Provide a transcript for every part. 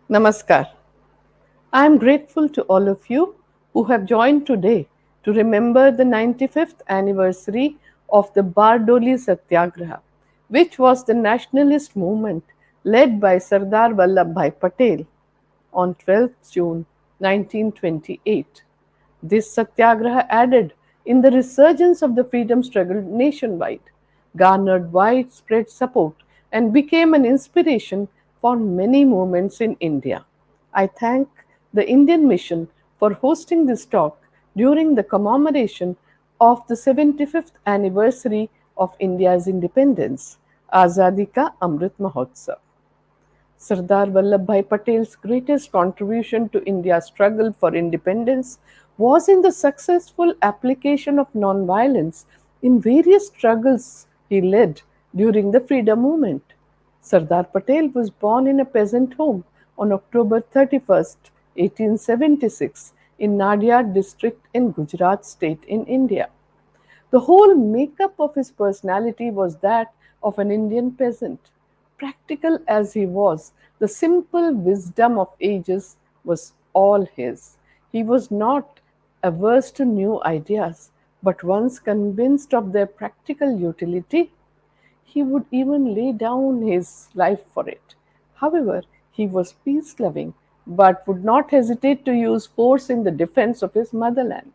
Namaskar. I am grateful to all of you who have joined today to remember the 95th anniversary of the Bardoli Satyagraha, which was the nationalist movement led by Sardar Vallabh Bhai Patel on 12th June 1928. This satyagraha added in the resurgence of the freedom struggle nationwide, garnered widespread support, and became an inspiration for many movements in India. I thank the Indian Mission for hosting this talk during the commemoration of the 75th anniversary of India's independence, Azadi Ka Amrit Mahotsav. Sardar Vallabh Bhai Patel's greatest contribution to India's struggle for independence was in the successful application of nonviolence in various struggles he led during the freedom movement. Sardar Patel was born in a peasant home on October 31st, 1876, in Nadiad district in Gujarat state in India. The whole makeup of his personality was that of an Indian peasant. Practical as he was, the simple wisdom of ages was all his. He was not averse to new ideas, but once convinced of their practical utility, he would even lay down his life for it. However, he was peace loving, but would not hesitate to use force in the defense of his motherland.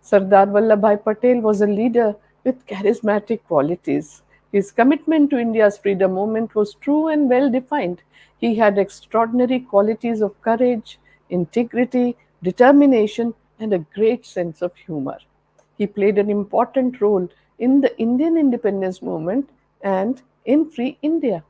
Sardar Vallabhbhai Patel was a leader with charismatic qualities. His commitment to India's freedom movement was true and well defined. He had extraordinary qualities of courage, integrity, determination, and a great sense of humor. He played an important role in the Indian independence movement and in Free India.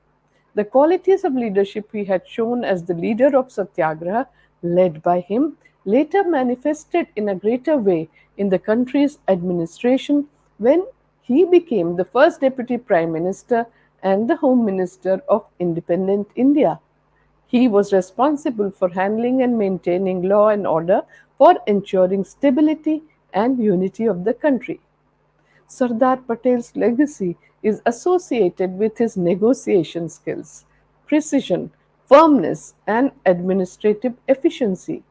The qualities of leadership he had shown as the leader of Satyagraha, led by him, later manifested in a greater way in the country's administration when he became the first Deputy Prime Minister and the Home Minister of independent India. He was responsible for handling and maintaining law and order for ensuring stability and unity of the country. Sardar Patel's legacy is associated with his negotiation skills, precision, firmness, and administrative efficiency.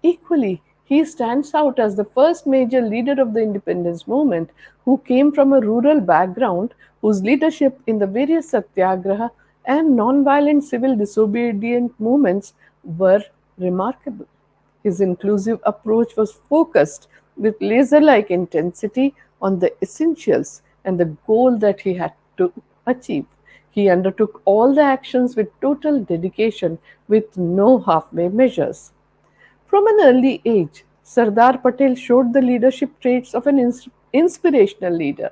Equally, he stands out as the first major leader of the independence movement who came from a rural background, whose leadership in the various satyagraha and non-violent civil disobedient movements were remarkable. His inclusive approach was focused with laser like intensity on the essentials and the goal that he had to achieve. He undertook all the actions with total dedication, with no halfway measures. From an early age, Sardar Patel showed the leadership traits of an inspirational leader,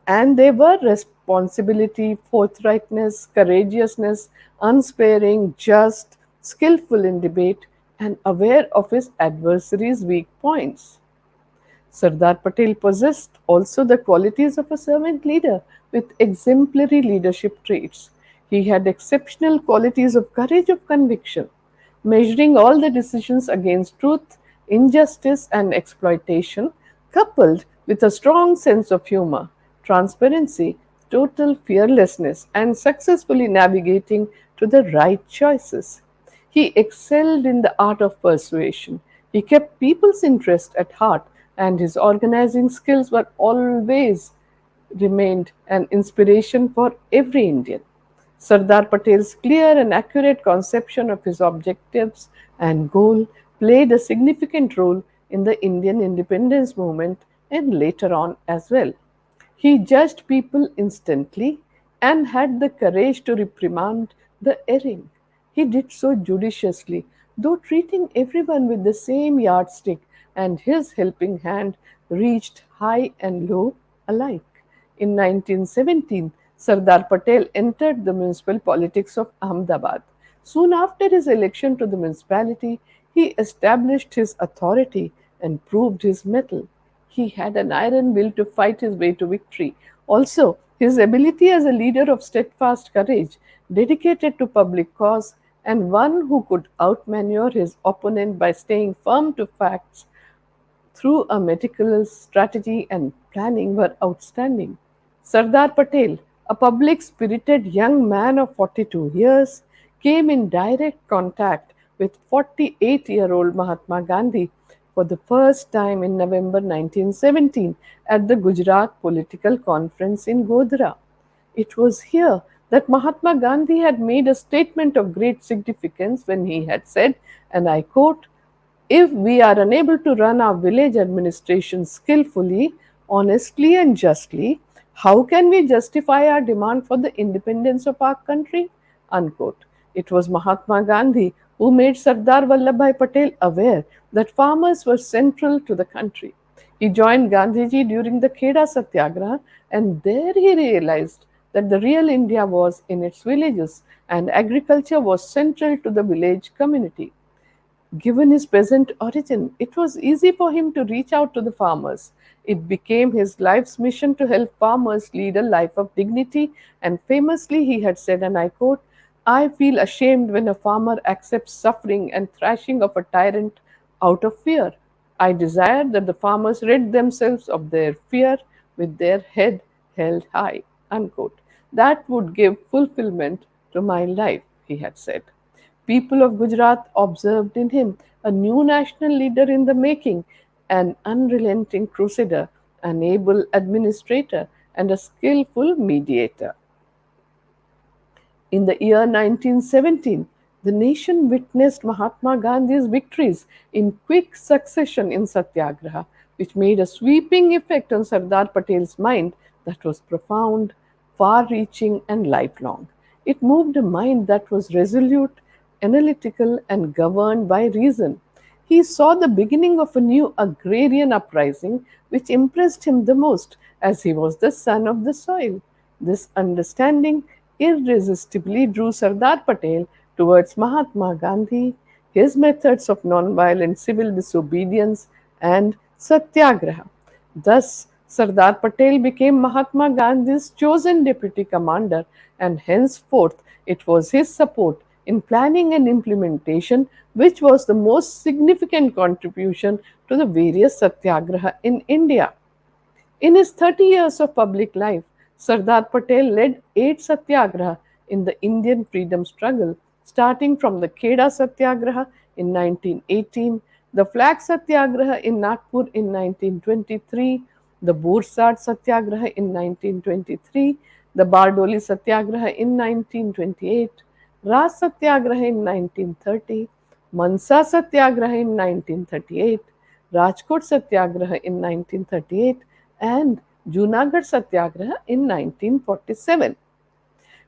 and they were responsibility, forthrightness, courageousness, unsparing, just, skillful in debate, and aware of his adversaries' weak points. Sardar Patel possessed also the qualities of a servant leader with exemplary leadership traits. He had exceptional qualities of courage of conviction, measuring all the decisions against truth, injustice, and exploitation, coupled with a strong sense of humor, transparency, total fearlessness, and successfully navigating to the right choices. He excelled in the art of persuasion. He kept people's interest at heart, and his organizing skills were always remained an inspiration for every Indian. Sardar Patel's clear and accurate conception of his objectives and goal played a significant role in the Indian independence movement and later on as well. He judged people instantly and had the courage to reprimand the erring. He did so judiciously, though treating everyone with the same yardstick, and his helping hand reached high and low alike. In 1917, Sardar Patel entered the municipal politics of Ahmedabad. Soon after his election to the municipality, he established his authority and proved his mettle. He had an iron will to fight his way to victory. Also, his ability as a leader of steadfast courage, dedicated to public cause, and one who could outmaneuver his opponent by staying firm to facts through a meticulous strategy and planning were outstanding. Sardar Patel, a public spirited young man of 42 years, came in direct contact with 48-year-old Mahatma Gandhi for the first time in November 1917 at the Gujarat Political Conference in Godhra. It was here that Mahatma Gandhi had made a statement of great significance when he had said, and I quote, if we are unable to run our village administration skillfully, honestly, and justly, how can we justify our demand for the independence of our country? Unquote. It was Mahatma Gandhi who made Sardar Vallabh Bhai Patel aware that farmers were central to the country. He joined Gandhiji during the Kheda Satyagraha, and there he realized that the real India was in its villages and agriculture was central to the village community. Given his peasant origin, it was easy for him to reach out to the farmers. It became his life's mission to help farmers lead a life of dignity, and famously he had said, and I quote, I feel ashamed when a farmer accepts suffering and thrashing of a tyrant out of fear. I desire that the farmers rid themselves of their fear with their head held high. Unquote. That would give fulfillment to my life, he had said. People of Gujarat observed in him a new national leader in the making, an unrelenting crusader, an able administrator, and a skillful mediator. In the year 1917, the nation witnessed Mahatma Gandhi's victories in quick succession in Satyagraha, which made a sweeping effect on Sardar Patel's mind that was profound, far reaching, and lifelong. It moved a mind that was resolute, analytical, and governed by reason. He saw the beginning of a new agrarian uprising which impressed him the most, as he was the son of the soil. This understanding irresistibly drew Sardar Patel towards Mahatma Gandhi, his methods of nonviolent civil disobedience, and satyagraha. Thus, Sardar Patel became Mahatma Gandhi's chosen deputy commander, and henceforth it was his support in planning and implementation which was the most significant contribution to the various satyagraha in India. In his 30 years of public life, Sardar Patel led 8 satyagraha in the Indian freedom struggle, starting from the Kheda Satyagraha in 1918, the Flag Satyagraha in Nagpur in 1923, the Bursat Satyagraha in 1923, the Bardoli Satyagraha in 1928, Ras Satyagraha in 1930, Mansa Satyagraha in 1938, Rajkot Satyagraha in 1938, and Junagadh Satyagraha in 1947.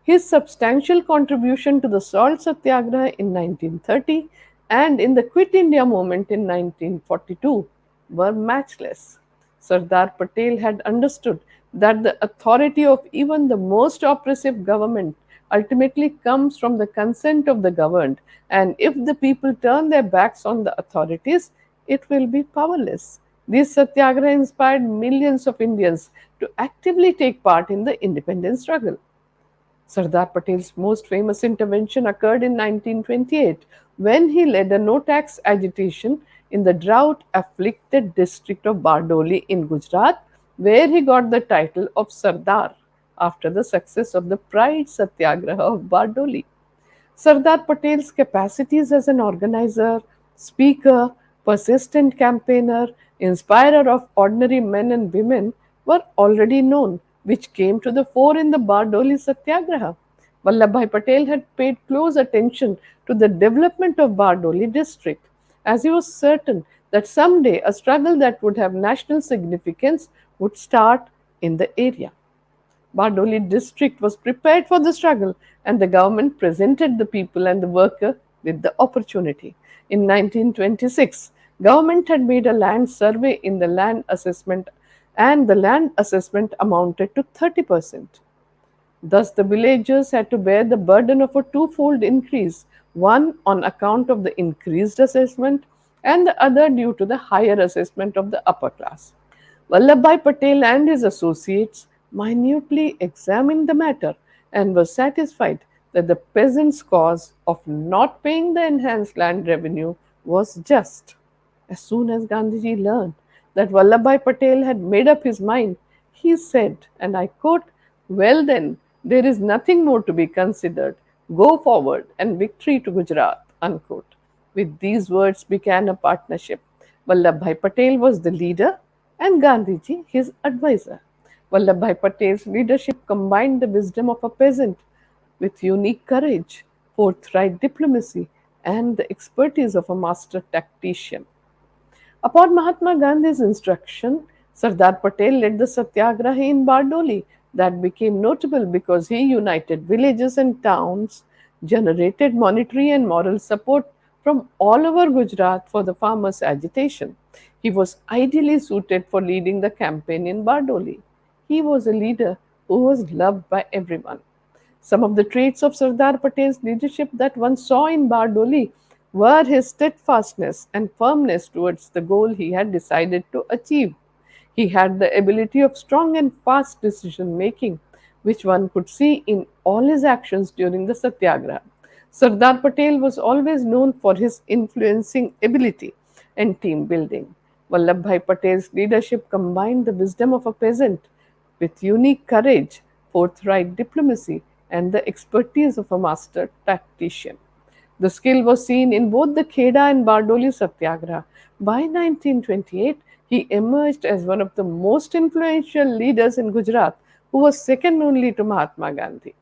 His substantial contribution to the Salt Satyagraha in 1930 and in the Quit India movement in 1942 were matchless. Sardar Patel had understood that the authority of even the most oppressive government ultimately comes from the consent of the governed, and if the people turn their backs on the authorities, it will be powerless. This satyagraha inspired millions of Indians to actively take part in the independence struggle. Sardar Patel's most famous intervention occurred in 1928 when he led a no tax agitation in the drought afflicted district of Bardoli in Gujarat, where he got the title of Sardar after the success of the Pride Satyagraha of Bardoli. Sardar Patel's capacities as an organizer, speaker, persistent campaigner, inspirer of ordinary men and women were already known, which came to the fore in the Bardoli Satyagraha. Vallabhbhai Patel had paid close attention to the development of Bardoli district, as he was certain that someday a struggle that would have national significance would start in the area. Bardoli district was prepared for the struggle and the government presented the people and the worker with the opportunity. In 1926, government had made a land survey in the land assessment and the land assessment amounted to 30%. Thus, the villagers had to bear the burden of a twofold increase, one on account of the increased assessment and the other due to the higher assessment of the upper class. Vallabhbhai Patel and his associates minutely examined the matter and were satisfied that the peasants' cause of not paying the enhanced land revenue was just. As soon as Gandhiji learned that Vallabhbhai Patel had made up his mind, he said, and I quote, well then, there is nothing more to be considered. Go forward and victory to Gujarat. Unquote. With these words began a partnership. Vallabhbhai Patel was the leader and Gandhiji his advisor. Vallabhbhai Patel's leadership combined the wisdom of a peasant with unique courage, forthright diplomacy, and the expertise of a master tactician. Upon Mahatma Gandhi's instruction, Sardar Patel led the Satyagraha in Bardoli that became notable because he united villages and towns, generated monetary and moral support from all over Gujarat for the farmers' agitation. He was ideally suited for leading the campaign in Bardoli. He was a leader who was loved by everyone. Some of the traits of Sardar Patel's leadership that one saw in Bardoli were his steadfastness and firmness towards the goal he had decided to achieve. He had the ability of strong and fast decision making, which one could see in all his actions during the Satyagraha. Sardar Patel was always known for his influencing ability and team building. Vallabhbhai Patel's leadership combined the wisdom of a peasant with unique courage, forthright diplomacy, and the expertise of a master tactician. The skill was seen in both the Kheda and Bardoli Satyagraha. By 1928, he emerged as one of the most influential leaders in Gujarat, who was second only to Mahatma Gandhi.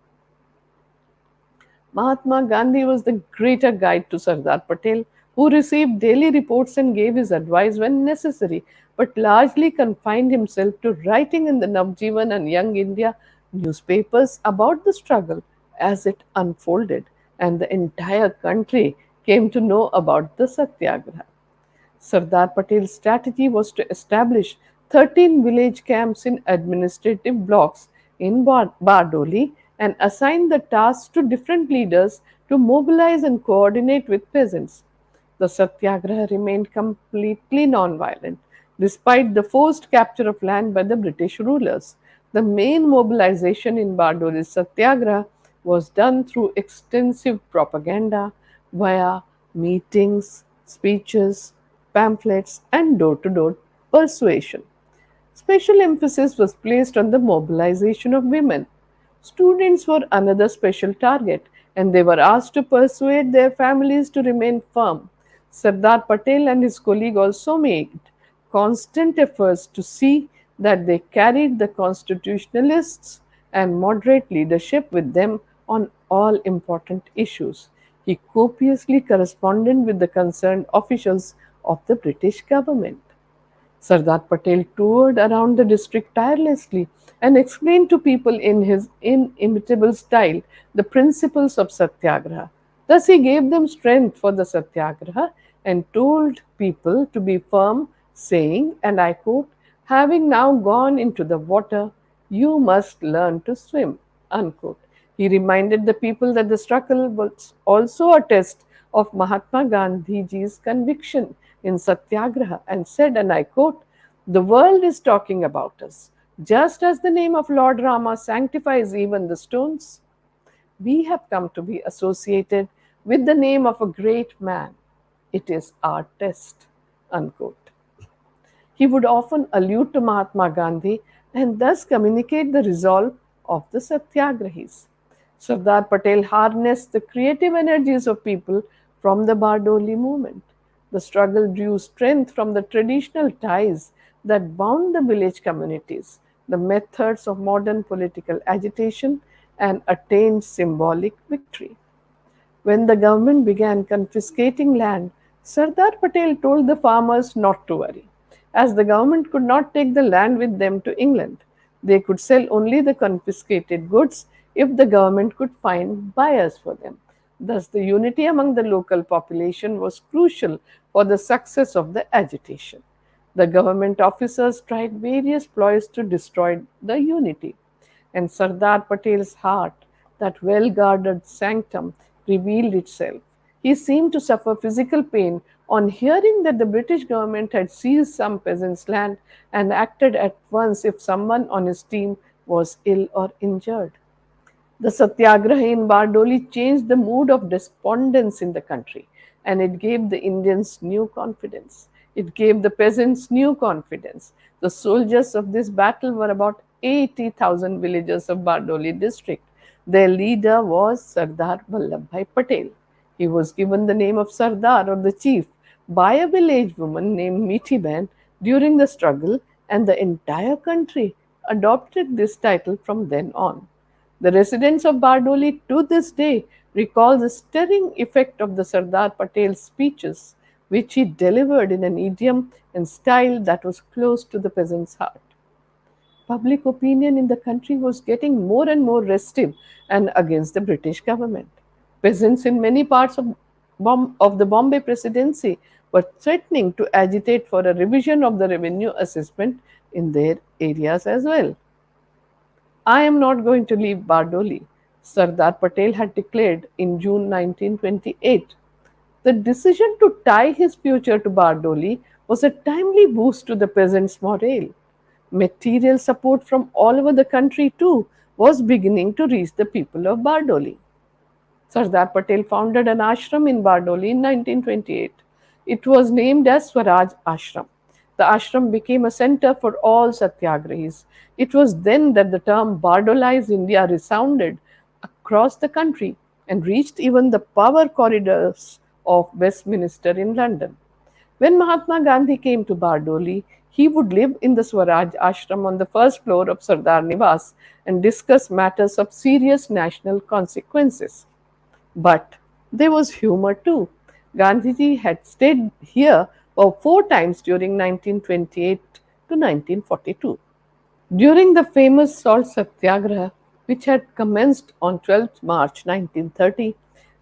Mahatma Gandhi was the greater guide to Sardar Patel, who received daily reports and gave his advice when necessary, but largely confined himself to writing in the Navjivan and Young India newspapers about the struggle as it unfolded, and the entire country came to know about the Satyagraha. Sardar Patel's strategy was to establish 13 village camps in administrative blocks in Bardoli and assign the tasks to different leaders to mobilize and coordinate with peasants. The Satyagraha remained completely non-violent despite the forced capture of land by the British rulers. The main mobilization in Bardoli's Satyagraha was done through extensive propaganda via meetings, speeches, pamphlets, and door to door persuasion. Special emphasis was placed on the mobilization of women. Students were another special target, and they were asked to persuade their families to remain firm. Sardar Patel and his colleague also made constant efforts to see that they carried the constitutionalists and moderate leadership with them on all important issues. He copiously corresponded with the concerned officials of the British government. Sardar Patel toured around the district tirelessly and explained to people in his inimitable style the principles of Satyagraha. Thus, he gave them strength for the Satyagraha and told people to be firm, saying, and I quote, having now gone into the water, you must learn to swim. Unquote. He reminded the people that the struggle was also a test of Mahatma Gandhiji's conviction in Satyagraha and said, and I quote, the world is talking about us. Just as the name of Lord Rama sanctifies even the stones, we have come to be associated with the name of a great man. It is our test. Unquote. He would often allude to Mahatma Gandhi and thus communicate the resolve of the Satyagrahis. Sardar Patel harnessed the creative energies of people from the Bardoli movement. The struggle drew strength from the traditional ties that bound the village communities, the methods of modern political agitation, and attained symbolic victory. When the government began confiscating land, Sardar Patel told the farmers not to worry, as the government could not take the land with them to England. They could sell only the confiscated goods if the government could find buyers for them. Thus, the unity among the local population was crucial for the success of the agitation. The government officers tried various ploys to destroy the unity, and Sardar Patel's heart, that well guarded sanctum, revealed itself. He seemed to suffer physical pain on hearing that the British government had seized some peasants' land and acted at once if someone on his team was ill or injured. The Satyagraha in Bardoli changed the mood of despondence in the country, and it gave the Indians new confidence. It gave the peasants new confidence. The soldiers of this battle were about 80,000 villagers of Bardoli district. Their leader was Sardar Vallabh Bhai Patel. He was given the name of Sardar or the chief by a village woman named Mithiben during the struggle, and the entire country adopted this title from then on. The residents of Bardoli to this day recall the stirring effect of the Sardar Patel's speeches, which he delivered in an idiom and style that was close to the peasant's heart. Public opinion in the country was getting more and more restive and against the British government. Peasants in many parts of the Bombay Presidency were threatening to agitate for a revision of the revenue assessment in their areas as well. I am not going to leave Bardoli, Sardar Patel had declared in June 1928. The decision to tie his future to Bardoli was a timely boost to the peasants' morale. Material support from all over the country, too, was beginning to reach the people of Bardoli. Sardar Patel founded an ashram in Bardoli in 1928. It was named as Swaraj Ashram. The ashram became a center for all satyagrahis. It was then that the term Bardolized India resounded across the country and reached even the power corridors of Westminster in London. When Mahatma Gandhi came to Bardoli, he would live in the Swaraj ashram on the first floor of Sardar Nivas and discuss matters of serious national consequences. But there was humor too. Gandhiji had stayed here for four times during 1928 to 1942. During the famous salt satyagraha, which had commenced on 12th March 1930,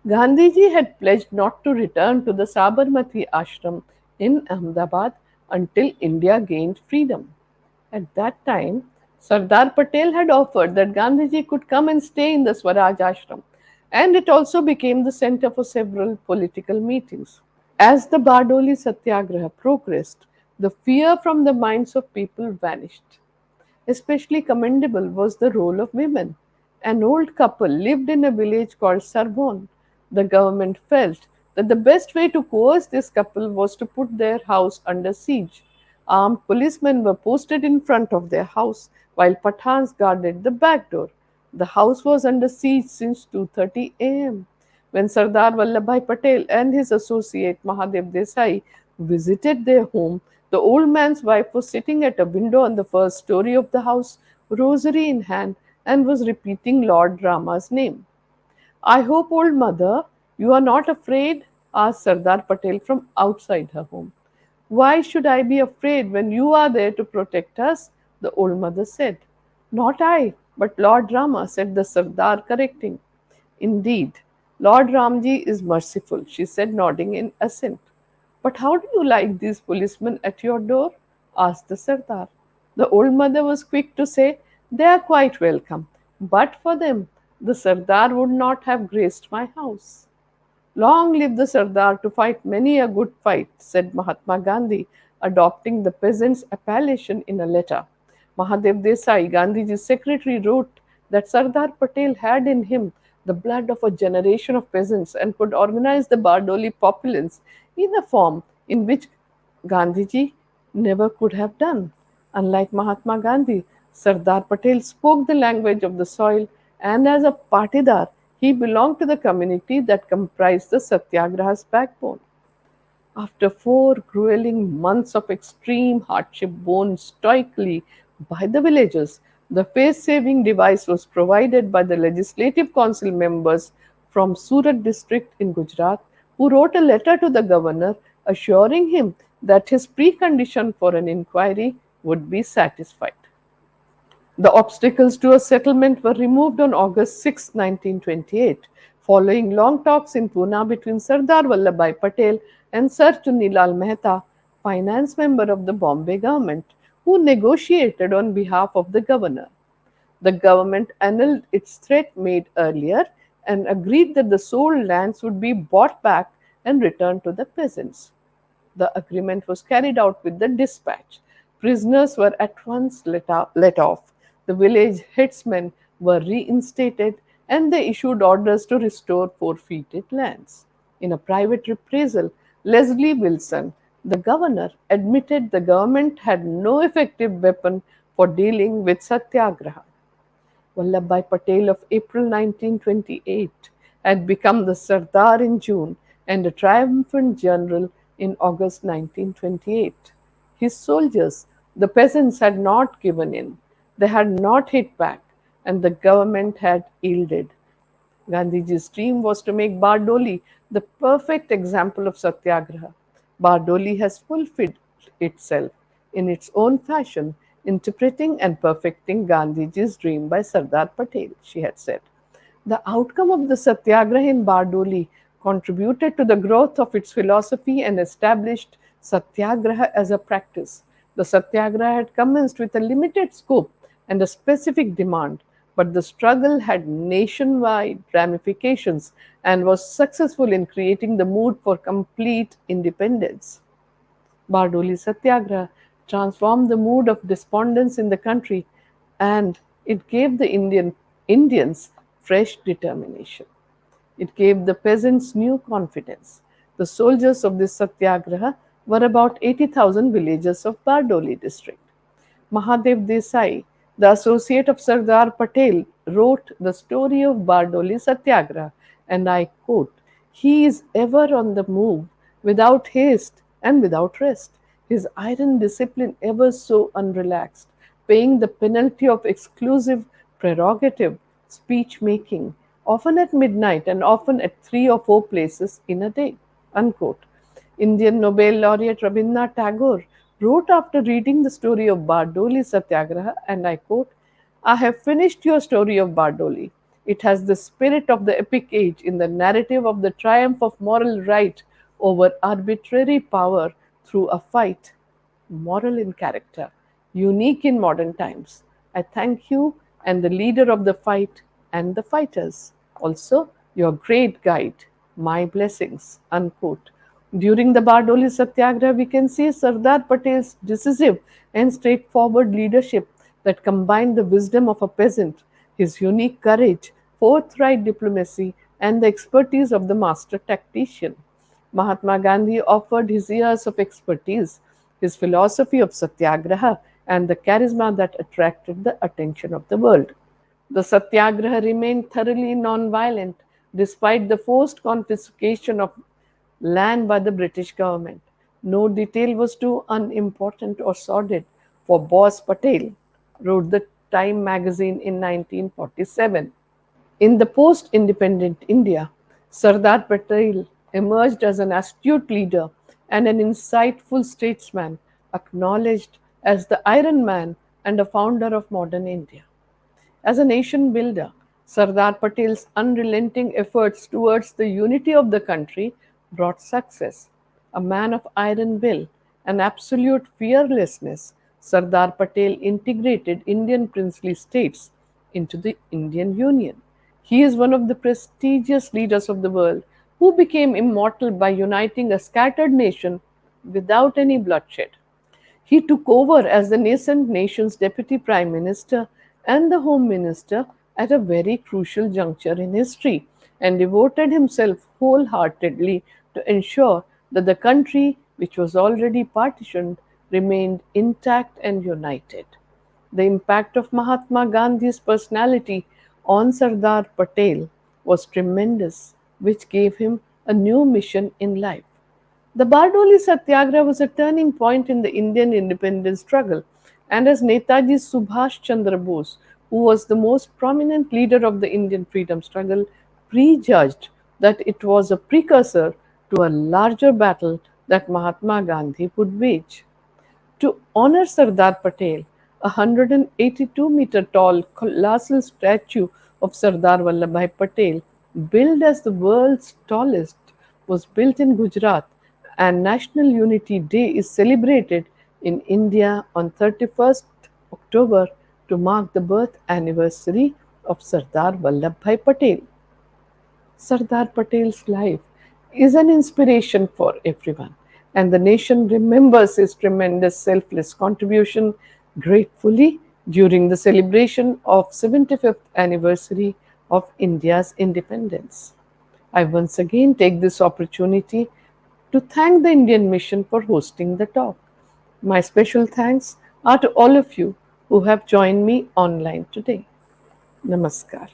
Gandhiji had pledged not to return to the Sabarmati ashram in Ahmedabad until India gained freedom. At that time, Sardar Patel had offered that Gandhiji could come and stay in the Swaraj ashram, and it also became the center for several political meetings. As the Bardoli Satyagraha progressed, the fear from the minds of people vanished. Especially commendable was the role of women. An old couple lived in a village called Sarbon. The government felt that the best way to coerce this couple was to put their house under siege. Armed policemen were posted in front of their house while Pathans guarded the back door. The house was under siege since 2:30 a.m. When Sardar Vallabh Patel and his associate Mahadev Desai visited their home, the old man's wife was sitting at a window on the first story of the house, rosary in hand, and was repeating Lord Rama's name. I hope, old mother, you are not afraid? Asked Sardar Patel from outside her home. Why should I be afraid when you are there to protect us? The old mother said. Not I, but Lord Rama, said the Sardar, correcting. Indeed, Lord Ramji is merciful, she said, nodding in assent. But how do you like these policemen at your door? Asked the Sardar. The old mother was quick to say, they are quite welcome. But for them, the Sardar would not have graced my house. Long live the Sardar to fight many a good fight, said Mahatma Gandhi, adopting the peasant's appellation in a letter. Mahadev Desai, Gandhiji's secretary, wrote that Sardar Patel had in him the blood of a generation of peasants and could organize the Bardoli populace in a form in which Gandhiji never could have done. Unlike Mahatma Gandhi, Sardar Patel spoke the language of the soil, and as a patidar, he belonged to the community that comprised the Satyagraha's backbone. After 4 grueling months of extreme hardship borne stoically by the villagers, the face saving device was provided by the Legislative Council members from Surat district in Gujarat, who wrote a letter to the governor assuring him that his precondition for an inquiry would be satisfied. The obstacles to a settlement were removed on August 6, 1928, following long talks in Pune between Sardar Vallabh Patel and Sir Chunilal Mehta, finance member of the Bombay government, who negotiated on behalf of the governor. The government annulled its threat made earlier and agreed that the sold lands would be bought back and returned to the peasants. The agreement was carried out with the dispatch. Prisoners were at once let off. The village headsmen were reinstated and they issued orders to restore forfeited lands. In a private reprisal, Leslie Wilson, the governor, admitted the government had no effective weapon for dealing with Satyagraha. Vallabhbhai Patel of April 1928 had become the Sardar in June and a triumphant general in August 1928. His soldiers, the peasants, had not given in. They had not hit back, and the government had yielded. Gandhiji's dream was to make Bardoli the perfect example of satyagraha. Bardoli has fulfilled itself in its own fashion, interpreting and perfecting Gandhiji's dream by Sardar Patel, she had said. The outcome of the Satyagraha in Bardoli contributed to the growth of its philosophy and established Satyagraha as a practice. The Satyagraha had commenced with a limited scope and a specific demand, but the struggle had nationwide ramifications and was successful in creating the mood for complete independence. Bardoli Satyagraha transformed the mood of despondence in the country, and it gave the Indians fresh determination. It gave the peasants new confidence. The soldiers of this satyagraha were about 80,000 villagers of Bardoli district. Mahadev Desai, the associate of Sardar Patel, wrote the story of Bardoli Satyagraha, and I quote, "He is ever on the move, without haste and without rest, his iron discipline ever so unrelaxed, paying the penalty of exclusive prerogative, speech making, often at midnight and often at 3 or 4 places in a day." Unquote. Indian Nobel laureate Rabindranath Tagore wrote after reading the story of Bardoli Satyagraha, and I quote, "I have finished your story of Bardoli. It has the spirit of the epic age in the narrative of the triumph of moral right over arbitrary power through a fight, moral in character, unique in modern times. I thank you and the leader of the fight and the fighters. Also, your great guide. My blessings." Unquote. During the Bardoli Satyagraha, we can see Sardar Patel's decisive and straightforward leadership that combined the wisdom of a peasant, his unique courage, forthright diplomacy, and the expertise of the master tactician. Mahatma Gandhi offered his years of expertise, his philosophy of satyagraha, and the charisma that attracted the attention of the world. The satyagraha remained thoroughly non-violent despite the forced confiscation of land by the British government. No detail was too unimportant or sordid for Boss Patel, wrote the Time magazine in 1947. In the post independent India, Sardar Patel emerged as an astute leader and an insightful statesman, acknowledged as the Iron Man and a founder of modern India. As a nation builder, Sardar Patel's unrelenting efforts towards the unity of the country brought success. A man of iron will and absolute fearlessness, Sardar Patel integrated Indian princely states into the Indian Union. He is one of the prestigious leaders of the world who became immortal by uniting a scattered nation without any bloodshed. He took over as the nascent nation's deputy prime minister and the home minister at a very crucial juncture in history and devoted himself wholeheartedly to ensure that the country, which was already partitioned, remained intact and united. The impact of Mahatma Gandhi's personality on Sardar Patel was tremendous, which gave him a new mission in life. The Bardoli Satyagraha was a turning point in the Indian independence struggle, and as Netaji Subhash Chandra Bose, who was the most prominent leader of the Indian freedom struggle, prejudged that it was a precursor to a larger battle that Mahatma Gandhi would wage. To honor Sardar Patel, a 182-meter tall colossal statue of Sardar Vallabh Bhai Patel, billed as the world's tallest, was built in Gujarat, and National Unity Day is celebrated in India on 31st October to mark the birth anniversary of Sardar Vallabh Bhai Patel. Sardar Patel's life is an inspiration for everyone, and the nation remembers his tremendous selfless contribution gratefully during the celebration of 75th anniversary of India's independence. I once again take this opportunity to thank the Indian Mission for hosting the talk. My special thanks are to all of you who have joined me online today. Namaskar.